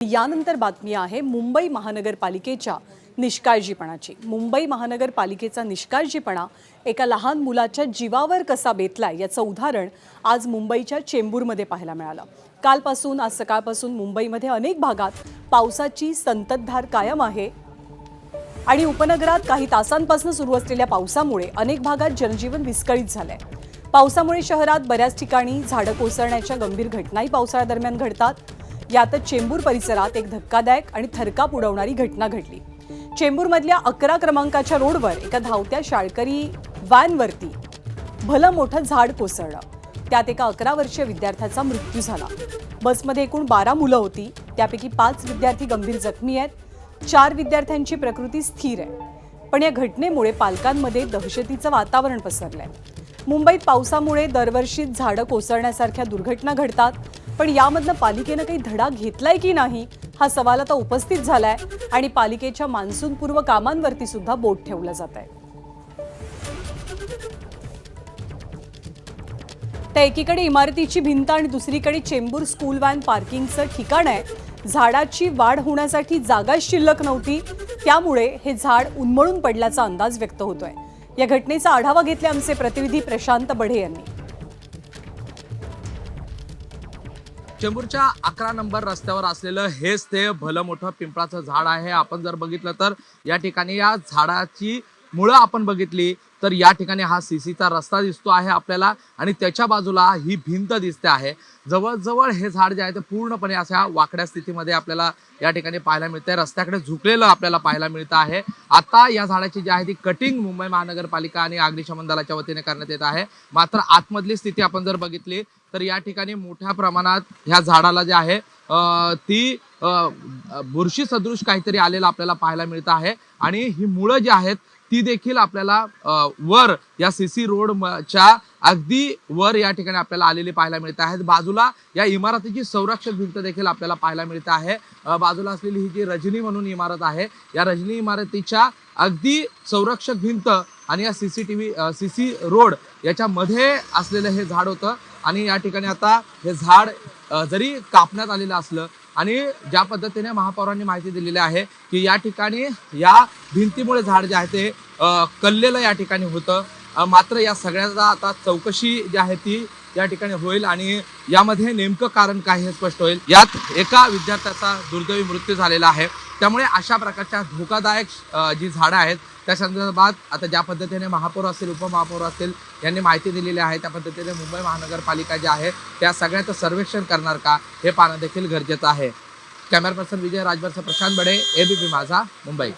यानंतर बातमी आहे मुंबई महानगरपालिकेच्या निष्काळजीपणाची। मुंबई महानगरपालिकेचा निष्काळजीपणा एका लहान मुलाच्या जीवावर कसा बेतलाय याचं उदाहरण आज मुंबईच्या चेंबूरमध्ये पाहायला मिळालं। कालपासून आज सकाळपासून मुंबईमध्ये अनेक भागात पावसाची संततधार कायम आहे आणि उपनगरात काही तासांपासून सुरू असलेल्या पावसामुळे अनेक भागात जनजीवन विस्कळीत झालंय। पावसामुळे शहरात बऱ्याच ठिकाणी झाडं कोसळण्याच्या गंभीर घटनाही पावसाळ्यादरम्यान घडतात। यातच चेंबूर परिसरात एक धक्कादायक आणि थरकाप उडवणारी घटना घडली। चेंबूरमधल्या 11 क्रमांकाच्या रोडवर एका धावत्या शाळकरी व्हॅनवरती भलं मोठं झाड कोसळलं। त्यात एका 11 वर्षीय विद्यार्थ्याचा मृत्यू झाला। बसमध्ये एकूण 12 मुलं होती, त्यापैकी 5 विद्यार्थी गंभीर जखमी आहेत। 4 विद्यार्थ्यांची प्रकृती स्थिर आहे। पण या घटनेमुळे पालकांमध्ये दहशतीचं वातावरण पसरलंय। मुंबईत पावसामुळे दरवर्षी झाडं कोसळण्यासारख्या दुर्घटना घडतात, पण यामधनं पालिकेने काही धडा घेतलाय की नाही हा सवाल आता उपस्थित झालाय आणि पालिकेच्या मान्सूनपूर्व कामांवरती सुद्धा बोट ठेवलं जात आहे। त्या एकीकडे इमारतीची भिंत आणि दुसरीकडे चेंबूर स्कूल व्हॅन पार्किंगचं ठिकाण आहे। झाडाची वाढ होण्यासाठी जागा शिल्लक नव्हती, त्यामुळे हे झाड उन्मळून पडल्याचा अंदाज व्यक्त होतोय। या घटनेचा आढावा घेतले आमचे प्रतिनिधी प्रशांत बढे यांनी। चेंबूरच्या 11 नंबर रस्त्यावर असलेलं हेच ते भलं मोठं पिंपळाचं झाड आहे। आपण जर बघितलं तर या ठिकाणी या झाडाची मुळं आपण बघितली तर या ठिकाणी हा सीसीचा रस्ता दिसतो आहे आपल्याला आणि त्याच्या बाजूला ही भिंत दिसते आहे। जवळजवळ हे झाड जे आहे ते पूर्णपणे अशा वाकड्या स्थितीमध्ये आपल्याला या ठिकाणी पाहायला मिळते। रस्त्याकडे झुकलेलं आपल्याला पाहायला मिळतं आहे। आता या झाडाची जी आहे ती कटिंग मुंबई महानगरपालिका आणि अग्निशमन दलाच्या वतीने करण्यात येत आहे। मात्र आतमधली स्थिती आपण जर बघितली तर या ठिकाणी मोठ्या प्रमाणात ह्या झाडाला जे आहे ती बुरशी सदृश काहीतरी आलेलं आपल्याला पाहायला मिळतं आहे आणि ही मुळं जी आहेत ती देखील आपल्याला वर या सीसी रोडच्या अगदी वर या ठिकाणी आपल्याला आलेली पाहायला मिळत आहेत। बाजूला या इमारतीची संरक्षक भिंत देखील आपल्याला पाहायला मिळत आहे। बाजूला असलेली ही जी रजनी म्हणून इमारत आहे, या रजनी इमारतीच्या अगदी संरक्षक भिंत आणि या सीसी रोड याच्यामध्ये असलेलं हे झाड होतं आणि या ठिकाणी आता हे झाड जरी कापण्यात आलेलं असलं आणि ज्या पद्धतीने महापौरांनी माहिती दिलेली आहे की या ठिकाणी या भिंतीमुळे झाड जे आहे ते कललेलं या ठिकाणी होतं, मात्र या सगळ्याचा आता चौकशी जी आहे ती या ठिकाणी होईल आणि यामध्ये नेमकं कारण काय हे स्पष्ट होईल। यात एका विद्यार्थ्याचा दुर्दैवी मृत्यू झालेला आहे, त्यामुळे अशा प्रकारच्या धोकादायक जी झाडं आहेत त्या संदर्भात आता ज्या पद्धतीने महापौर असतील उपमहापौर असतील यांनी माहिती दिलेली आहे त्या पद्धतीने मुंबई महानगरपालिका जी आहे त्या सगळ्याचं सर्वेक्षण करणार का हे पाहणं देखील गरजेचं आहे। कॅमेरा पर्सन विजय राजभरचा प्रशांत बढे, एबीपी माझा, मुंबई।